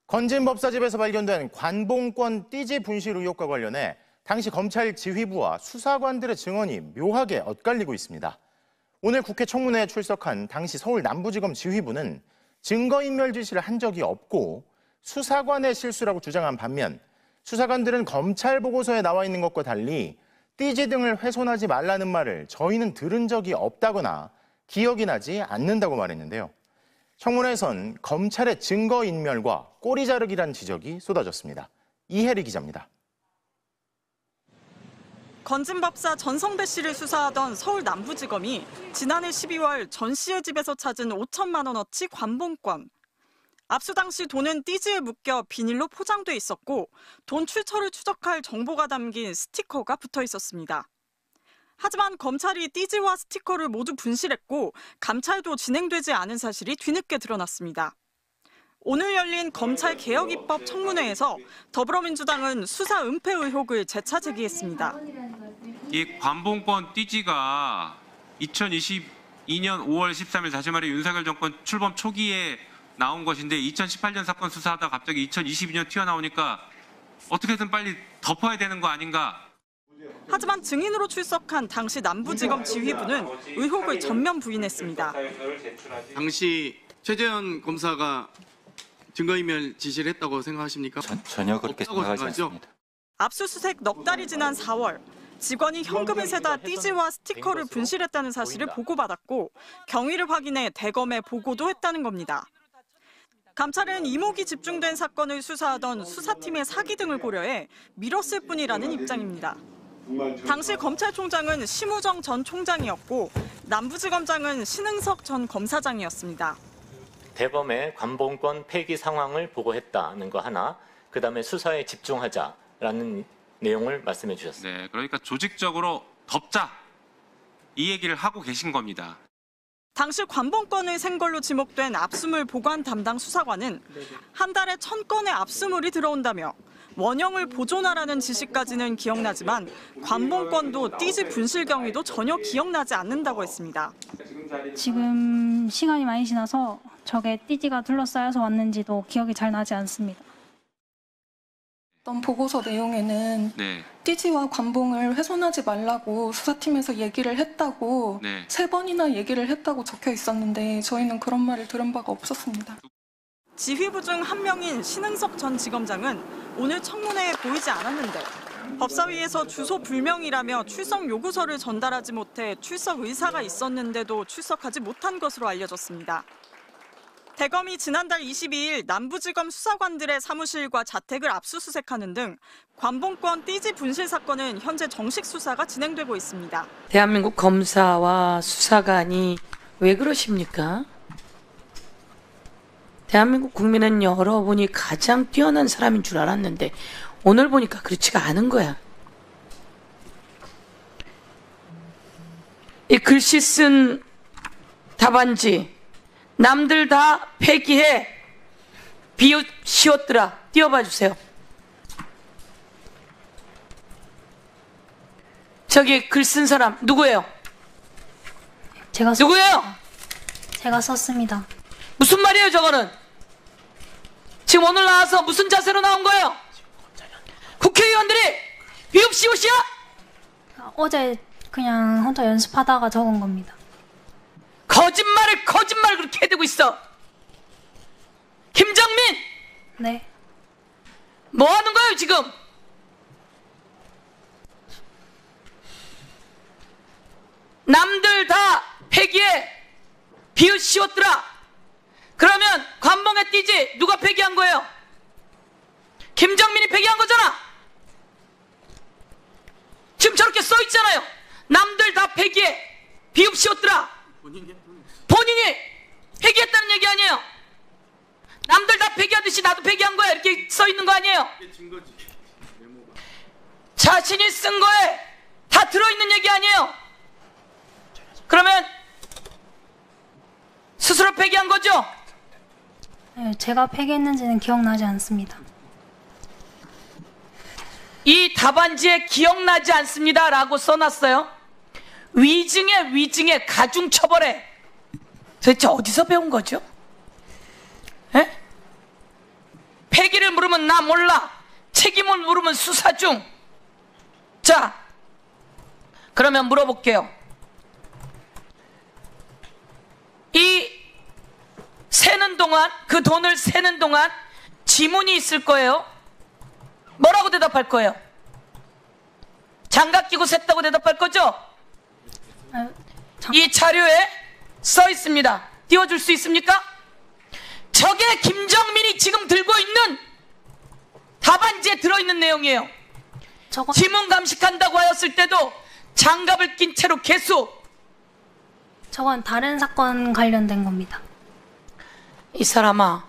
건진법사집에서 발견된 관봉권 띠지 분실 의혹과 관련해 당시 검찰 지휘부와 수사관들의 증언이 묘하게 엇갈리고 있습니다. 오늘 국회 청문회에 출석한 당시 서울 남부지검 지휘부는 증거인멸 지시를 한 적이 없고 수사관의 실수라고 주장한 반면 수사관들은 검찰 보고서에 나와 있는 것과 달리 띠지 등을 훼손하지 말라는 말을 저희는 들은 적이 없다거나 기억이 나지 않는다고 말했는데요. 청문회에선 검찰의 증거인멸과 꼬리 자르기란 지적이 쏟아졌습니다. 이혜리 기자입니다. 건진법사 전성배 씨를 수사하던 서울 남부지검이 지난해 12월 전 씨의 집에서 찾은 5천만 원어치 관봉권. 압수 당시 돈은 띠지에 묶여 비닐로 포장돼 있었고 돈 출처를 추적할 정보가 담긴 스티커가 붙어 있었습니다. 하지만 검찰이 띠지와 스티커를 모두 분실했고 감찰도 진행되지 않은 사실이 뒤늦게 드러났습니다. 오늘 열린 검찰개혁입법 청문회에서 더불어민주당은 수사 은폐 의혹을 재차 제기했습니다. 이 관봉권 띠지가 2022년 5월 13일 다시 말해 윤석열 정권 출범 초기에 나온 것인데 2018년 사건 수사하다 갑자기 2022년 튀어나오니까 어떻게든 빨리 덮어야 되는 거 아닌가. 하지만 증인으로 출석한 당시 남부지검 지휘부는 의혹을 전면 부인했습니다. 당시 최재현 검사가 증거인멸 지시를 했다고 생각하십니까? 전혀 그렇게 생각하지 않습니다. 압수수색 넉 달이 지난 4월, 직원이 현금을 세다 띠지와 스티커를 분실했다는 사실을 보고받았고 경위를 확인해 대검에 보고도 했다는 겁니다. 감찰은 이목이 집중된 사건을 수사하던 수사팀의 사기 등을 고려해 미뤘을 뿐이라는 입장입니다. 당시 검찰총장은 심우정 전 총장이었고 남부지검장은 신흥석 전 검사장이었습니다. 대검의 관봉권 폐기 상황을 보고했다는 거 하나, 그다음에 수사에 집중하자라는 내용을 말씀해 주셨습니다. 네, 그러니까 조직적으로 덮자 이 얘기를 하고 계신 겁니다. 당시 관봉권을 센 걸로 지목된 압수물 보관 담당 수사관은 한 달에 1000건의 압수물이 들어온다며 원형을 보존하라는 지시까지는 기억나지만 관봉권도 띠지 분실 경위도 전혀 기억나지 않는다고 했습니다. 지금 시간이 많이 지나서 저게 띠지가 둘러싸여서 왔는지도 기억이 잘 나지 않습니다. 어떤 보고서 내용에는 띠지와 관봉을 훼손하지 말라고 수사팀에서 얘기를 했다고 3번이나 얘기를 했다고 적혀 있었는데 저희는 그런 말을 들은 바가 없었습니다. 지휘부 중 한 명인 신흥석 전 지검장은 오늘 청문회에 보이지 않았는데 법사위에서 주소 불명이라며 출석 요구서를 전달하지 못해 출석 의사가 있었는데도 출석하지 못한 것으로 알려졌습니다. 대검이 지난달 22일 남부지검 수사관들의 사무실과 자택을 압수수색하는 등 관봉권 띠지 분실 사건은 현재 정식 수사가 진행되고 있습니다. 대한민국 검사와 수사관이 왜 그러십니까? 대한민국 국민은 여러분이 가장 뛰어난 사람인 줄 알았는데 오늘 보니까 그렇지가 않은 거야. 이 글씨 쓴 답안지 남들 다 폐기해 비웃시었더라. 띄워봐 주세요. 저기 글 쓴 사람 누구예요? 누구예요? 제가 썼습니다. 무슨 말이에요 저거는? 지금 오늘 나와서 무슨 자세로 나온 거예요? 국회의원들이 비읍시옷이야? 어제 그냥 혼자 연습하다가 적은 겁니다. 거짓말을 그렇게 해대고 있어. 김정민! 네. 뭐 하는 거예요 지금? 남들 다 폐기해 비웃시었더라. 그러면 관봉에 띠지 누가 폐기한 거예요? 김정민이 폐기한 거잖아. 지금 저렇게 써 있잖아요. 남들 다 폐기해 비읍시었더라. 본인이 폐기했다는 얘기 아니에요? 남들 다 폐기하듯이 나도 폐기한 거야 이렇게 써 있는 거 아니에요? 자신이 쓴 거에 다 들어있는 얘기 아니에요? 그러면 스스로 폐기한 거죠? 네, 제가 폐기했는지는 기억나지 않습니다. 이 답안지에 기억나지 않습니다 라고 써놨어요. 위증에 가중처벌에 도대체 어디서 배운 거죠? 에? 폐기 물으면 나 몰라. 책임을 물으면 수사 중. 자, 그러면 물어볼게요. 이 세는 동안, 그 돈을 세는 동안 지문이 있을 거예요. 뭐라고 대답할 거예요? 장갑 끼고 셌다고 대답할 거죠? 이 자료에 써 있습니다. 띄워줄 수 있습니까? 저게 김정민이 지금 들고 있는 답안지에 들어있는 내용이에요. 지문 감식한다고 하였을 때도 장갑을 낀 채로 개수. 저건 다른 사건 관련된 겁니다. 이 사람아,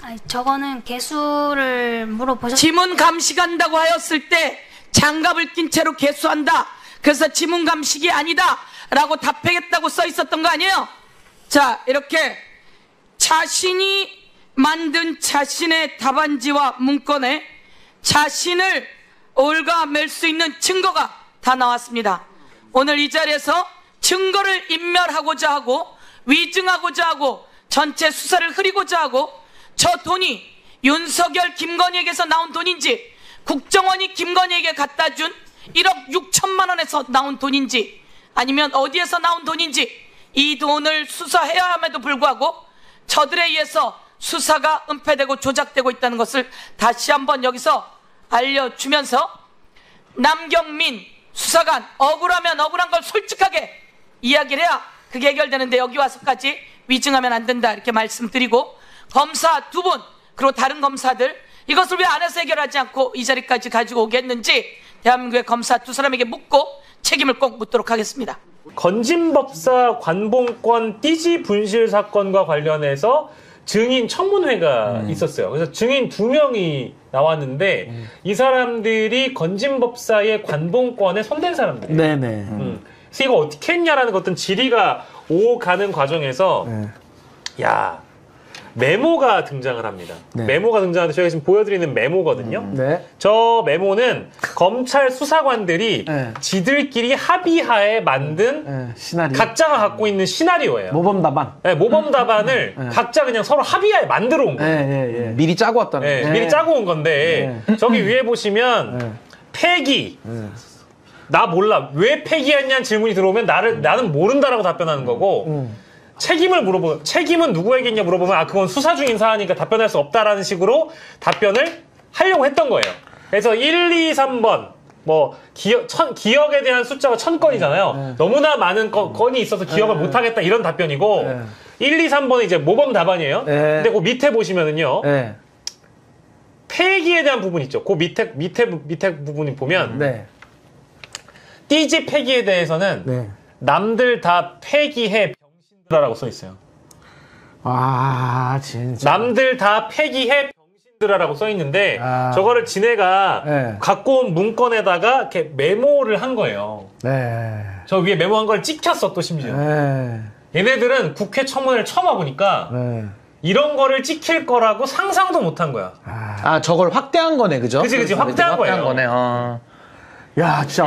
아니, 저거는 개수를 물어보셨... 지문 감식한다고 하였을 때 장갑을 낀 채로 개수한다. 그래서 지문 감식이 아니다 라고 답하겠다고 써 있었던 거 아니에요? 자, 이렇게 자신이 만든 자신의 답안지와 문건에 자신을 올가맬 수 있는 증거가 다 나왔습니다. 오늘 이 자리에서 증거를 인멸하고자 하고 위증하고자 하고 전체 수사를 흐리고자 하고 저 돈이 윤석열 김건희에게서 나온 돈인지 국정원이 김건희에게 갖다 준 1억 6천만 원에서 나온 돈인지 아니면 어디에서 나온 돈인지 이 돈을 수사해야 함에도 불구하고 저들에 의해서 수사가 은폐되고 조작되고 있다는 것을 다시 한번 여기서 알려주면서 남경민 수사관 억울하면 억울한 걸 솔직하게 이야기를 해야 그게 해결되는데 여기 와서까지 위증하면 안 된다 이렇게 말씀드리고 검사 2분 그리고 다른 검사들 이것을 왜 안에서 해결하지 않고 이 자리까지 가지고 오겠는지 대한민국의 검사 2사람에게 묻고 책임을 꼭 묻도록 하겠습니다. 건진법사 관봉권 띠지 분실 사건과 관련해서 증인 청문회가 있었어요. 그래서 증인 2명이 나왔는데 이 사람들이 건진법사의 관봉권에 손댄 사람들이에요. 네네. 그래서 이거 어떻게 했냐라는 어떤 질의가 오가는 과정에서 야 메모가 등장을 합니다. 네. 메모가 등장하는데 저희가 지금 보여드리는 메모거든요. 네. 저 메모는 검찰 수사관들이 지들끼리 합의하에 만든 시나리오? 각자가 갖고 있는 시나리오예요. 모범 답안. 네, 모범 답안을 각자 그냥 서로 합의하에 만들어 온 거예요. 미리 짜고 왔다는 거예요. 미리 짜고 온 건데 저기 위에 보시면 폐기. 나 몰라. 왜 폐기했냐는 질문이 들어오면 나는 모른다라고 답변하는 거고 책임을 물어보면 책임은 누구에게 있냐 물어보면 아 그건 수사 중인 사안이니까 답변할 수 없다라는 식으로 답변을 하려고 했던 거예요. 그래서 1, 2, 3번 뭐 기억에 대한 숫자가 1000건이잖아요. 너무나 많은 건이 있어서 기억을 못하겠다 이런 답변이고 1, 2, 3번은 이제 모범 답안이에요. 근데 그 밑에 보시면은요. 폐기에 대한 부분 있죠. 그 밑에 부분이 보면 띠지 폐기에 대해서는 남들 다 폐기해 병신들아라고 써 있어요. 아, 진짜. 남들 다 폐기해 병신들아라고 써 있는데 저거를 지네가 갖고 온 문건에다가 이렇게 메모를 한 거예요. 저 위에 메모한 걸 찍혔어 또 심지어. 얘네들은 국회 청문회를 처음 와보니까 이런 거를 찍힐 거라고 상상도 못한 거야. 아, 저걸 확대한 거네, 그죠? 그치, 확대한 거예요. 거네. 야, 진짜.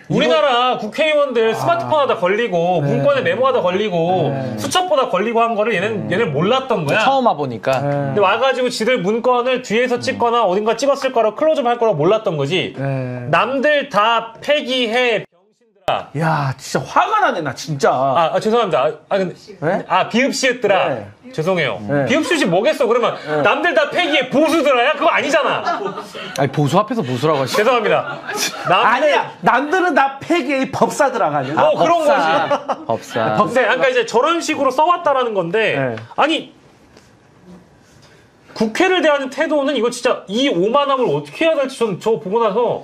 우리나라 국회의원들 스마트폰 하다 걸리고, 문건에 메모하다 걸리고, 수첩보다 걸리고 한 거를 얘는 몰랐던 거야. 처음 와보니까. 근데 와가지고 지들 문건을 뒤에서 찍거나 어딘가 찍었을 거라고 클로즈업 할 거라고 몰랐던 거지. 남들 다 폐기해, 병신들아. 야, 진짜 화가 나네, 나 진짜. 죄송합니다. 근데, 비읍시읒들아. 죄송해요. 비읍시읒이 뭐겠어? 그러면 남들 다 폐기해, 보수들아야? 그거 아니잖아. 아니, 보수 앞에서 보수라고 하시죠. 죄송합니다. 아니야, 남들은 다 폐기해, 법사들아가 아니야. 그런 거지. 법사. 그러니까 이제 저런 식으로 써왔다라는 건데, 아니, 국회를 대하는 태도는 이거 진짜 이 오만함을 어떻게 해야 될지 저는 저거 보고 나서,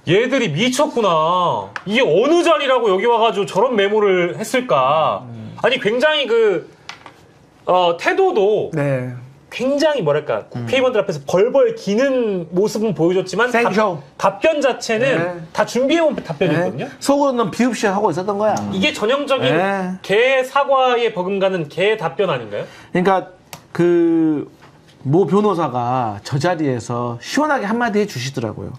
얘들이 미쳤구나. 이게 어느 자리라고 여기 와가지고 저런 메모를 했을까. 아니, 굉장히 태도도 굉장히 뭐랄까 국회의원들 앞에서 벌벌 기는 모습은 보여줬지만 답변 자체는 다 준비해온 답변이거든요. 속으로는 비읍시 하고 있었던 거야. 이게 전형적인 개 사과에 버금가는 개 답변 아닌가요? 그러니까 모 변호사가 저 자리에서 시원하게 한마디 해주시더라고요.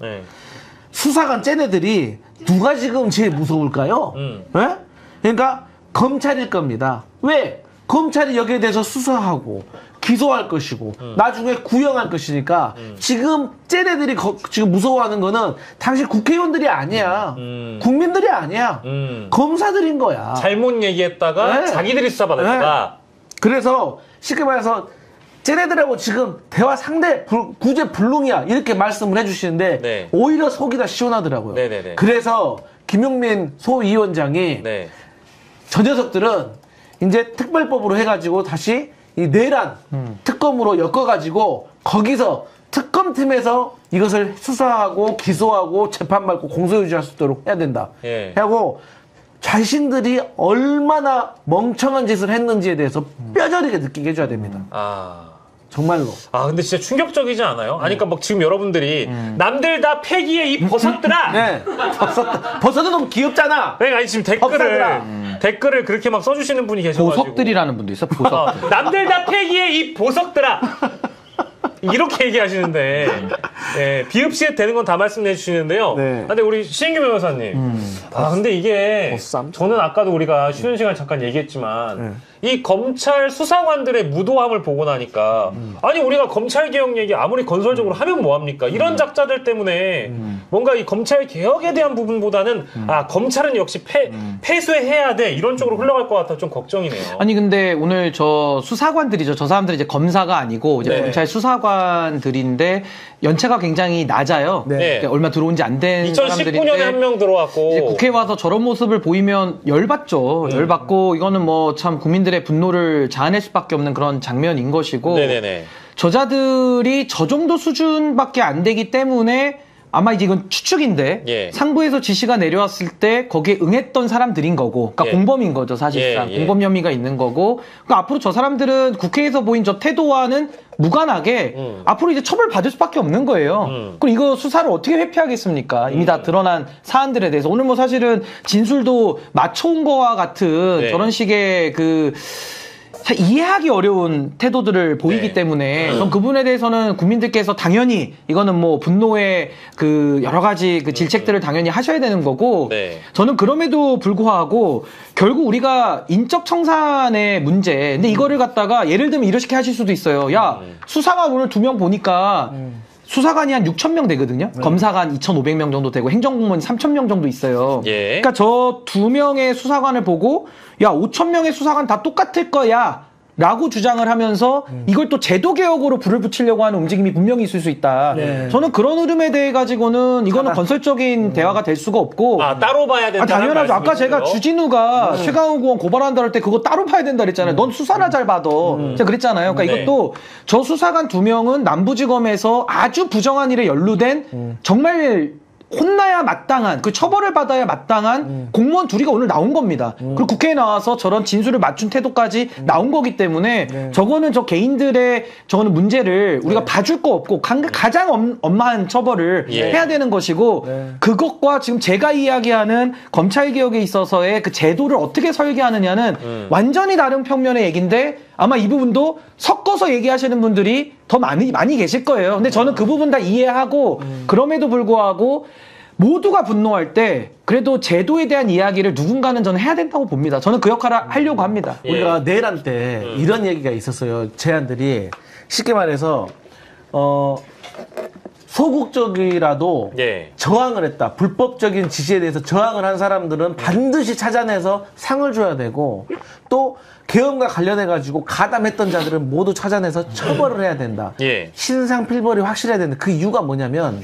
수사관 쟤네들이 누가 지금 제일 무서울까요? 그러니까 검찰일 겁니다. 왜? 검찰이 여기에 대해서 수사하고 기소할 것이고 나중에 구형할 것이니까 지금 쟤네들이 지금 무서워하는 거는 당시 국회의원들이 아니야. 국민들이 아니야. 검사들인 거야. 잘못 얘기했다가 네. 자기들이 수사받았다가. 네. 그래서 쉽게 말해서 쟤네들하고 지금 대화 상대 구제 불능이야 이렇게 말씀을 해주시는데 네. 오히려 속이 다 시원하더라고요. 네네네. 그래서 김용민 소위원장이 네. 저 녀석들은 이제 특별법으로 해가지고 다시 이 내란 특검으로 엮어가지고 거기서 특검팀에서 이것을 수사하고 기소하고 재판받고 공소유지할 수 있도록 해야 된다. 예. 하고 자신들이 얼마나 멍청한 짓을 했는지에 대해서 뼈저리게 느끼게 해줘야 됩니다. 정말로. 근데 진짜 충격적이지 않아요? 아니, 그러니까 막 지금 여러분들이 남들 다 폐기에 이 버섯들아! 네. 버섯은 너무 귀엽잖아! 네, 아니, 지금 댓글을 그렇게 막 써주시는 분이 계셔가지고. 보석들이라는 분도 있어, 보석. 남들 다 폐기에 이 보석들아! 이렇게 얘기하시는데, 네, 비읍시에 되는 건 다 말씀해 주시는데요. 네. 근데 우리 신인규 변호사님. 근데 이게, 저는 아까도 우리가 쉬는 시간 잠깐 얘기했지만, 이 검찰 수사관들의 무도함을 보고 나니까, 아니, 우리가 검찰 개혁 얘기 아무리 건설적으로 하면 뭐합니까? 이런 작자들 때문에 뭔가 이 검찰 개혁에 대한 부분보다는, 검찰은 역시 폐쇄해야 돼. 이런 쪽으로 흘러갈 것 같아서 좀 걱정이네요. 아니, 근데 오늘 저 수사관들이죠. 저 사람들이 이제 검사가 아니고, 이제 네. 검찰 수사관들인데, 연차가 굉장히 낮아요. 네. 그러니까 얼마 들어온 지 안 된 2019년에 사람들인데. 한 명 들어왔고. 이제 국회에 와서 저런 모습을 보이면 열받죠. 열받고, 이거는 뭐 참 국민들의 분노를 자아낼 수밖에 없는 그런 장면인 것이고. 네네네. 저자들이 저 정도 수준밖에 안 되기 때문에 아마 이제 이건 추측인데 예. 상부에서 지시가 내려왔을 때 거기에 응했던 사람들인 거고 그러니까 예. 공범인 거죠 사실상. 예, 예. 공범 혐의가 있는 거고 그러니까 앞으로 저 사람들은 국회에서 보인 저 태도와는 무관하게 앞으로 이제 처벌받을 수밖에 없는 거예요. 그럼 이거 수사를 어떻게 회피하겠습니까? 이미 다 드러난 사안들에 대해서 오늘 뭐 사실은 진술도 맞춰온 거와 같은 네. 저런 식의 이해하기 어려운 태도들을 보이기 네. 때문에 전 그분에 대해서는 국민들께서 당연히 이거는 뭐 분노의 그 여러 가지 그 질책들을 당연히 하셔야 되는 거고 네. 저는 그럼에도 불구하고 결국 우리가 인적 청산의 문제 근데 이거를 갖다가 예를 들면 이렇게 하실 수도 있어요. 야 수사관 오늘 2명 보니까 수사관이 한 6,000명 되거든요. 검사관 2,500명 정도 되고 행정공무원 3,000명 정도 있어요. 예. 그러니까 저 2명의 수사관을 보고 야 5,000명의 수사관 다 똑같을 거야 라고 주장을 하면서 이걸 또 제도 개혁으로 불을 붙이려고 하는 움직임이 분명히 있을 수 있다. 네. 저는 그런 흐름에 대해 가지고는 이거는 건설적인 대화가 될 수가 없고 따로 봐야 된다. 당연하죠. 아까 제가 주진우가 최강욱 의원 고발한다 할 때 그거 따로 봐야 된다 그랬잖아요. 넌 수사나 잘 받아. 제가 그랬잖아요. 그러니까 네. 이것도 저 수사관 2명은 남부지검에서 아주 부정한 일에 연루된 정말 혼나야 마땅한 그 처벌을 받아야 마땅한 공무원 둘이가 오늘 나온 겁니다. 그리고 국회에 나와서 저런 진술을 맞춘 태도까지 나온 거기 때문에 저거는 저 개인들의 저거는 문제를 우리가 봐줄 거 없고 가장 엄한 처벌을 해야 되는 것이고 그것과 지금 제가 이야기하는 검찰개혁에 있어서의 그 제도를 어떻게 설계하느냐는 완전히 다른 평면의 얘기인데 아마 이 부분도 섞어서 얘기하시는 분들이 더 많이 계실 거예요. 근데 저는 그 부분 다 이해하고 그럼에도 불구하고 모두가 분노할 때 그래도 제도에 대한 이야기를 누군가는 저는 해야 된다고 봅니다. 저는 그 역할을 하려고 합니다. 우리가 내란 때 이런 얘기가 있었어요. 제안들이 쉽게 말해서 소극적이라도 저항을 했다. 불법적인 지시에 대해서 저항을 한 사람들은 반드시 찾아내서 상을 줘야 되고 또 개헌과 관련해가지고 가담했던 자들은 모두 찾아내서 처벌을 해야 된다. 신상필벌이 확실해야 된다. 그 이유가 뭐냐면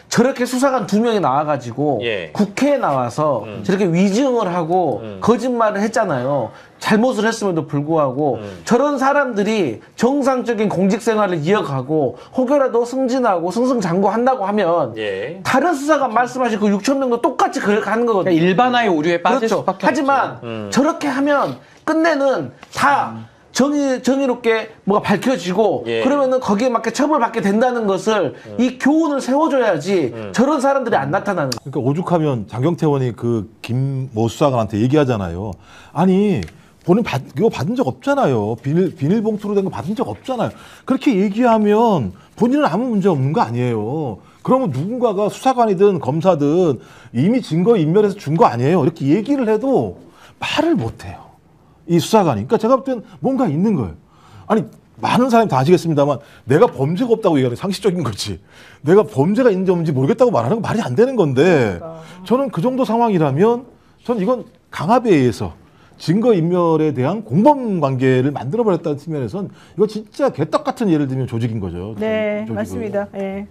저렇게 수사관 2명이 나와가지고 국회에 나와서 저렇게 위증을 하고 거짓말을 했잖아요. 잘못을 했음에도 불구하고 저런 사람들이 정상적인 공직생활을 이어가고 혹여라도 승진하고 승승장구한다고 하면 다른 수사관 말씀하신 그 6,000명도 똑같이 그렇게 하는 거거든요. 그러니까 일반화의 오류에 빠질 그렇죠. 수밖에 하지만 저렇게 하면 끝내는 다 정의롭게 뭐가 밝혀지고 그러면은 거기에 맞게 처벌받게 된다는 것을 이 교훈을 세워줘야지 저런 사람들이 안 나타나는. 그러니까 오죽하면 장경태 의원이 그 김모 수사관한테 얘기하잖아요. 아니 본인 이거 받은 적 없잖아요. 비닐봉투로 된 거 받은 적 없잖아요. 그렇게 얘기하면 본인은 아무 문제 없는 거 아니에요. 그러면 누군가가 수사관이든 검사든 이미 증거 인멸해서 준 거 아니에요. 이렇게 얘기를 해도 말을 못 해요. 이 수사관이. 그러니까 제가 볼 땐 뭔가 있는 거예요. 아니 많은 사람이 다 아시겠습니다만 내가 범죄가 없다고 얘기하는 게 상식적인 거지. 내가 범죄가 있는지 없는지 모르겠다고 말하는 건 말이 안 되는 건데 저는 그 정도 상황이라면 저는 이건 강압에 의해서 증거인멸에 대한 공범 관계를 만들어버렸다는 측면에선 이거 진짜 개떡 같은 예를 들면 조직인 거죠. 네, 조직을. 맞습니다. 예.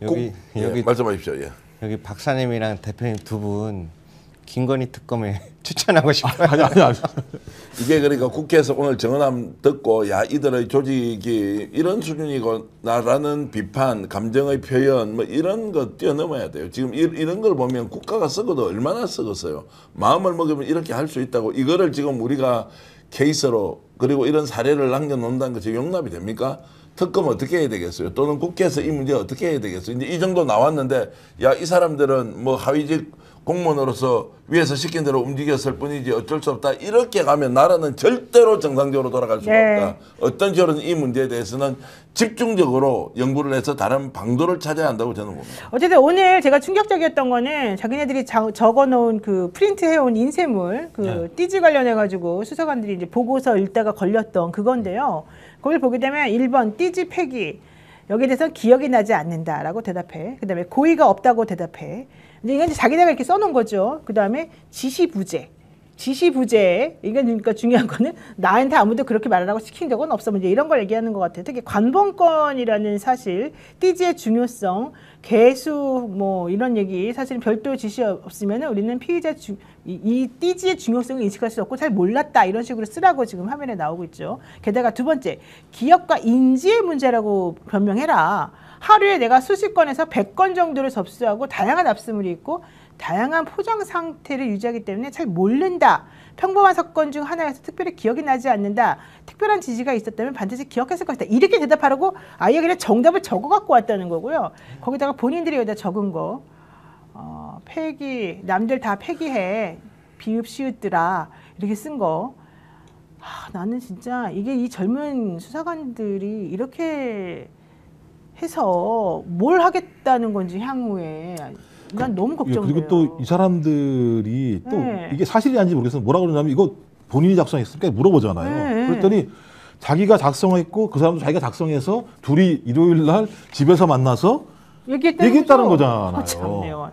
여기 말씀하십시오. 예. 여기 박사님이랑 대표님 두 분 김건희 특검에 추천하고 싶어요. 아니. 이게 그러니까 국회에서 오늘 정언함 듣고 야 이들의 조직이 이런 수준이구나라는 비판, 감정의 표현 뭐 이런 거 뛰어넘어야 돼요. 지금 이런 걸 보면 국가가 썩어도 얼마나 썩었어요. 마음을 먹으면 이렇게 할 수 있다고 이거를 지금 우리가 케이스로 그리고 이런 사례를 남겨놓는다는 것이 용납이 됩니까? 특검 어떻게 해야 되겠어요? 또는 국회에서 이 문제 어떻게 해야 되겠어요? 이제 이 정도 나왔는데 야 이 사람들은 뭐 하위직 공무원으로서 위에서 시킨 대로 움직였을 뿐이지 어쩔 수 없다. 이렇게 가면 나라는 절대로 정상적으로 돌아갈 수가 없다. 어떤 식으로든 이 문제에 대해서는 집중적으로 연구를 해서 다른 방도를 찾아야 한다고 저는 봅니다. 어쨌든 오늘 제가 충격적이었던 거는 자기네들이 적어놓은 그 프린트해온 인쇄물 그 띠지 관련해가지고 수사관들이 이제 보고서 읽다가 걸렸던 그건데요. 거기를 보게 되면 1번 띠지 폐기 여기에 대해서 기억이 나지 않는다라고 대답해. 그 다음에 고의가 없다고 대답해. 이제 이건 자기네가 이렇게 써놓은 거죠. 그 다음에 지시부재. 이건 그러니까 중요한 거는 나한테 아무도 그렇게 말하라고 시킨 적은 없어. 이제 이런 걸 얘기하는 것 같아요. 특히 관봉권이라는 사실, 띠지의 중요성, 개수 뭐 이런 얘기 사실은 별도 지시 없으면 우리는 피의자 이 띠지의 중요성을 인식할 수 없고 잘 몰랐다 이런 식으로 쓰라고 지금 화면에 나오고 있죠. 게다가 두 번째, 기억과 인지의 문제라고 변명해라. 하루에 내가 수십 건에서 100건 정도를 접수하고 다양한 압수물이 있고 다양한 포장 상태를 유지하기 때문에 잘 모른다. 평범한 사건 중 하나에서 특별히 기억이 나지 않는다. 특별한 지시가 있었다면 반드시 기억했을 것이다. 이렇게 대답하라고 아예 그냥 정답을 적어 갖고 왔다는 거고요. 거기다가 본인들이 여기다 적은 거 폐기, 남들 다 폐기해. 비읍 시읒들아. 이렇게 쓴 거. 나는 진짜 이게 이 젊은 수사관들이 이렇게 해서 뭘 하겠다는 건지 향후에 난 너무 걱정돼요. 그리고 또 이 사람들이 또 이게 사실이 아닌지 모르겠어요. 뭐라 그러냐면 이거 본인이 작성했으니까 물어보잖아요. 그랬더니 자기가 작성했고 그 사람도 자기가 작성해서 둘이 일요일 날 집에서 만나서 얘기했다는 거잖아요.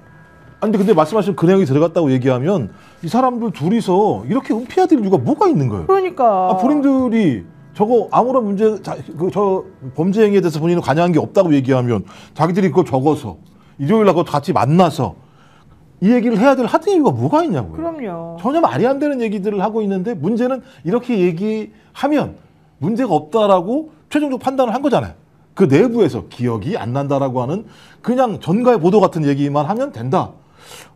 아니 근데 말씀하신 그 내용이 들어갔다고 얘기하면 이 사람들 둘이서 이렇게 은폐해야 될 이유가 뭐가 있는 거예요? 그러니까 본인들이 저거 아무런 문제 저 범죄 행위에 대해서 본인은 관여한 게 없다고 얘기하면 자기들이 그거 적어서 일요일 날 같이 만나서 이 얘기를 해야 될 하등 이유가 뭐가 있냐고요. 그럼요. 전혀 말이 안 되는 얘기들을 하고 있는데 문제는 이렇게 얘기하면 문제가 없다라고 최종적 판단을 한 거잖아요. 그 내부에서 기억이 안 난다라고 하는 그냥 전가의 보도 같은 얘기만 하면 된다.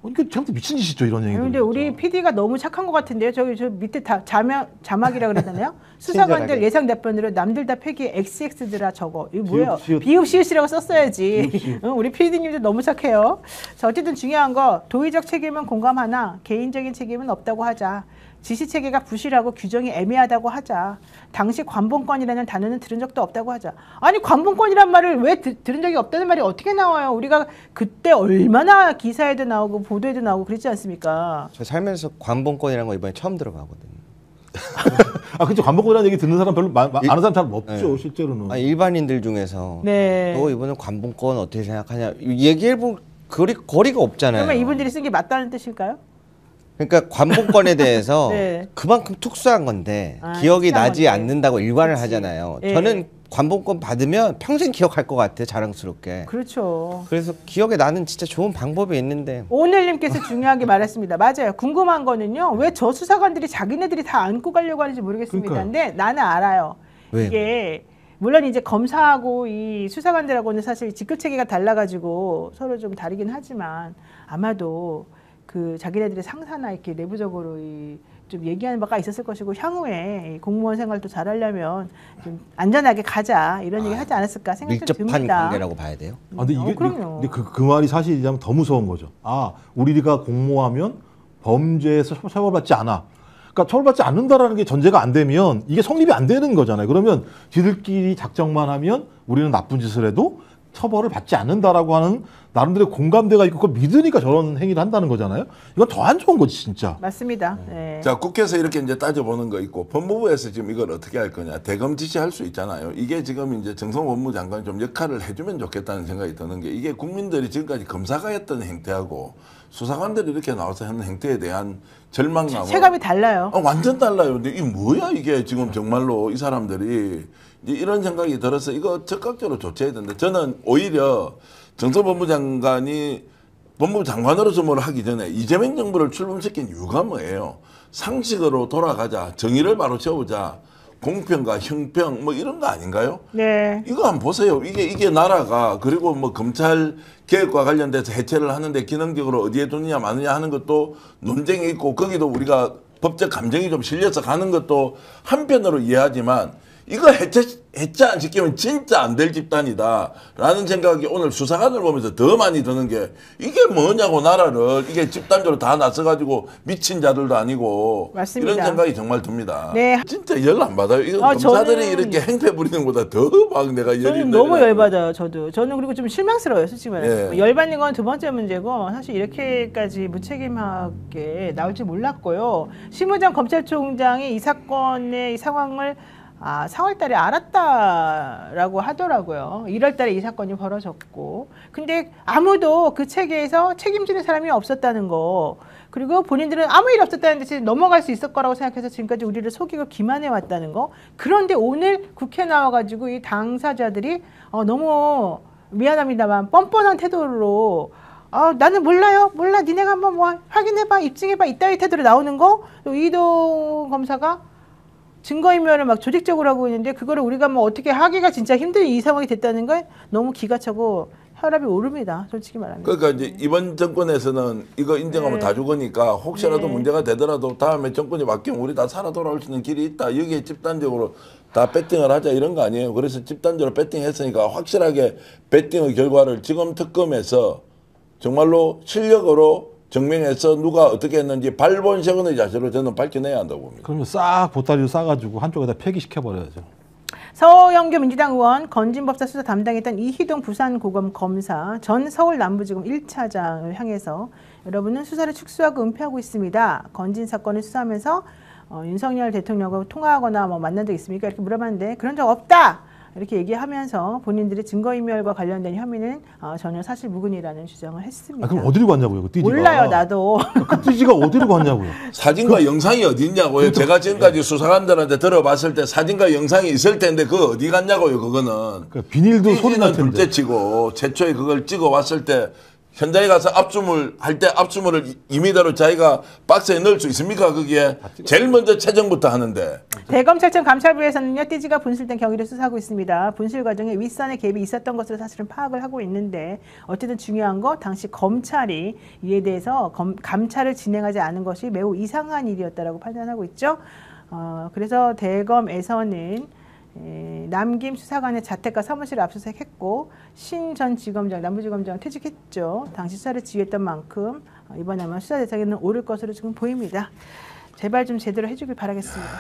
이게 전부 미친 짓이죠, 이런 얘기들. 근데 우리 PD가 너무 착한 것 같은데요. 저 밑에 자막이라 그러잖아요. 수사관들 예상 답변으로 남들 다 폐기 XX들아 저거. 이거 뭐예요? 비읍시읒이라고 썼어야지. 우리 PD님도 너무 착해요. 자, 어쨌든 중요한 거 도의적 책임은 공감하나 개인적인 책임은 없다고 하자. 지시체계가 부실하고 규정이 애매하다고 하자. 당시 관봉권이라는 단어는 들은 적도 없다고 하자. 아니 관봉권이란 말을 왜 들은 적이 없다는 말이 어떻게 나와요? 우리가 그때 얼마나 기사에도 나오고 보도에도 나오고 그랬지 않습니까? 저 살면서 관봉권이라는 거 이번에 처음 들어가거든요. 그렇죠. 관봉권이라는 얘기 듣는 사람 별로 아는 사람 잘 없죠. 실제로는. 일반인들 중에서 너 이번에 관봉권 어떻게 생각하냐 얘기해볼 거리가 없잖아요. 그러면 이분들이 쓴 게 맞다는 뜻일까요? 그러니까 관봉권에 대해서 그만큼 특수한 건데 기억이 나지 않는다고 일관을 하잖아요. 저는 관봉권 받으면 평생 기억할 것 같아요. 자랑스럽게. 그렇죠. 그래서 기억에 나는 진짜 좋은 방법이 있는데. 오늘님께서 중요하게 말했습니다. 맞아요. 궁금한 거는요. 왜 저 수사관들이 자기네들이 다 안고 가려고 하는지 모르겠습니다. 근데 나는 알아요. 왜요? 이게 물론 이제 검사하고 이 수사관들하고는 사실 직급체계가 달라가지고 서로 좀 다르긴 하지만 아마도 그 자기네들의 상사나 이렇게 내부적으로 좀 얘기하는 바가 있었을 것이고 향후에 공무원 생활도 잘하려면 좀 안전하게 가자 이런 얘기 하지 않았을까 생각이 듭니다. 밀접한 관계라고 봐야 돼요. 근데 이게 근데 그 말이 사실이라면 더 무서운 거죠. 우리가 공모하면 범죄에서 처벌받지 않아. 그러니까 처벌받지 않는다라는 게 전제가 안 되면 이게 성립이 안 되는 거잖아요. 그러면 지들끼리 작정만 하면 우리는 나쁜 짓을 해도 처벌을 받지 않는다라고 하는 나름대로 공감대가 있고 그걸 믿으니까 저런 행위를 한다는 거잖아요. 이건 더 안 좋은 거지 진짜. 맞습니다. 네. 자, 국회에서 이렇게 이제 따져보는 거 있고 법무부에서 지금 이걸 어떻게 할 거냐. 대검 지시할 수 있잖아요. 이게 지금 이제 정성 법무장관이 좀 역할을 해주면 좋겠다는 생각이 드는 게 이게 국민들이 지금까지 검사가 했던 행태하고 수사관들이 이렇게 나와서 하는 행태에 대한 절망감은 체감이 달라요. 완전 달라요. 근데 이 뭐야 이게 지금 정말로 이 사람들이 이제 이런 생각이 들어서 이거 적극적으로 조치해야 되는데 저는 오히려 정성 법무장관이 법무부 장관으로서 뭘 하기 전에 이재명 정부를 출범시킨 이유가 뭐예요? 상식으로 돌아가자, 정의를 바로 세우자, 공평과 형평 뭐 이런 거 아닌가요? 네. 이거 한번 보세요. 이게 나라가 그리고 뭐 검찰 개혁과 관련돼서 해체를 하는데 기능적으로 어디에 두느냐 마느냐 하는 것도 논쟁이 있고 거기도 우리가 법적 감정이 좀 실려서 가는 것도 한편으로 이해하지만 이거 해체 안 시키면 진짜 안 될 집단이다 라는 생각이 오늘 수사관을 보면서 더 많이 드는 게 이게 뭐냐고 나라를 이게 집단적으로 다 나서가지고 미친 자들도 아니고 맞습니다. 이런 생각이 정말 듭니다. 네. 진짜 열 안 받아요. 이거 검사들이 이렇게 행패 부리는 것보다 더 막 내가 열이 저는 너무 열받아요. 저는 그리고 좀 실망스러워요. 솔직히 말해서. 예. 열받는 건 두 번째 문제고 사실 이렇게까지 무책임하게 나올 줄 몰랐고요. 심우정 검찰총장이 이 사건의 이 상황을 4월 달에 알았다라고 하더라고요. 1월 달에 이 사건이 벌어졌고. 근데 아무도 그 체계에서 책임지는 사람이 없었다는 거. 그리고 본인들은 아무 일 없었다는 듯이 넘어갈 수 있을 거라고 생각해서 지금까지 우리를 속이고 기만해 왔다는 거. 그런데 오늘 국회 나와가지고 이 당사자들이 너무 미안합니다만 뻔뻔한 태도로 나는 몰라요. 몰라. 니네가 한번 뭐 확인해봐. 입증해봐. 이따위 태도로 나오는 거. 또 이동 검사가 증거인멸을 막 조직적으로 하고 있는데 그거를 우리가 뭐 어떻게 하기가 진짜 힘든 이 상황이 됐다는 건 너무 기가 차고 혈압이 오릅니다. 솔직히 말하면. 그러니까 이제 이번 정권에서는 이거 인정하면 다 죽으니까 혹시라도 문제가 되더라도 다음에 정권이 바뀌면 우리 다 살아 돌아올 수 있는 길이 있다. 여기에 집단적으로 다 배팅을 하자 이런 거 아니에요. 그래서 집단적으로 배팅했으니까 확실하게 배팅의 결과를 지금 특검에서 정말로 실력으로 증명해서 누가 어떻게 했는지 발본색원의 자세로 저는 밝혀내야 한다고 봅니다. 그러면 싹 보따리로 싸가지고 한쪽에다 폐기시켜버려야죠. 서영교 민주당 의원, 건진법사 수사 담당했던 이희동 부산고검 검사, 전 서울 남부지검 1차장을 향해서 여러분은 수사를 축소하고 은폐하고 있습니다. 건진 사건을 수사하면서 윤석열 대통령과 통화하거나 뭐 만난 적 있습니까? 이렇게 물어봤는데 그런 적 없다! 이렇게 얘기하면서 본인들이 증거인멸과 관련된 혐의는 전혀 사실 무근이라는 주장을 했습니다. 그럼 어디로 갔냐고요, 그 띠지가? 몰라요, 나도. 그 띠지가 어디로 갔냐고요? 사진과 영상이 어디 있냐고요. 제가 지금까지 수사관들한테 들어봤을 때 사진과 영상이 있을 텐데 그거 어디 갔냐고요, 그거는. 비닐도 소리 날 텐데. 둘째치고 최초에 그걸 찍어왔을 때 현장에 가서 압수물 할 때 압수물을 2m로 자기가 박스에 넣을 수 있습니까? 거기에 제일 먼저 채정부터 하는데. 대검찰청 감찰부에서는요, 띠지가 분실된 경위를 수사하고 있습니다. 분실 과정에 윗선의 개입이 있었던 것으로 사실은 파악을 하고 있는데 어쨌든 중요한 거 당시 검찰이 이에 대해서 감찰을 진행하지 않은 것이 매우 이상한 일이었다라고 판단하고 있죠. 그래서 대검에서는 남김 수사관의 자택과 사무실을 압수수색했고 신 전 지검장, 남부지검장 퇴직했죠. 당시 수사를 지휘했던 만큼 이번에 아마 수사 대상에는 오를 것으로 지금 보입니다. 제발 좀 제대로 해주길 바라겠습니다.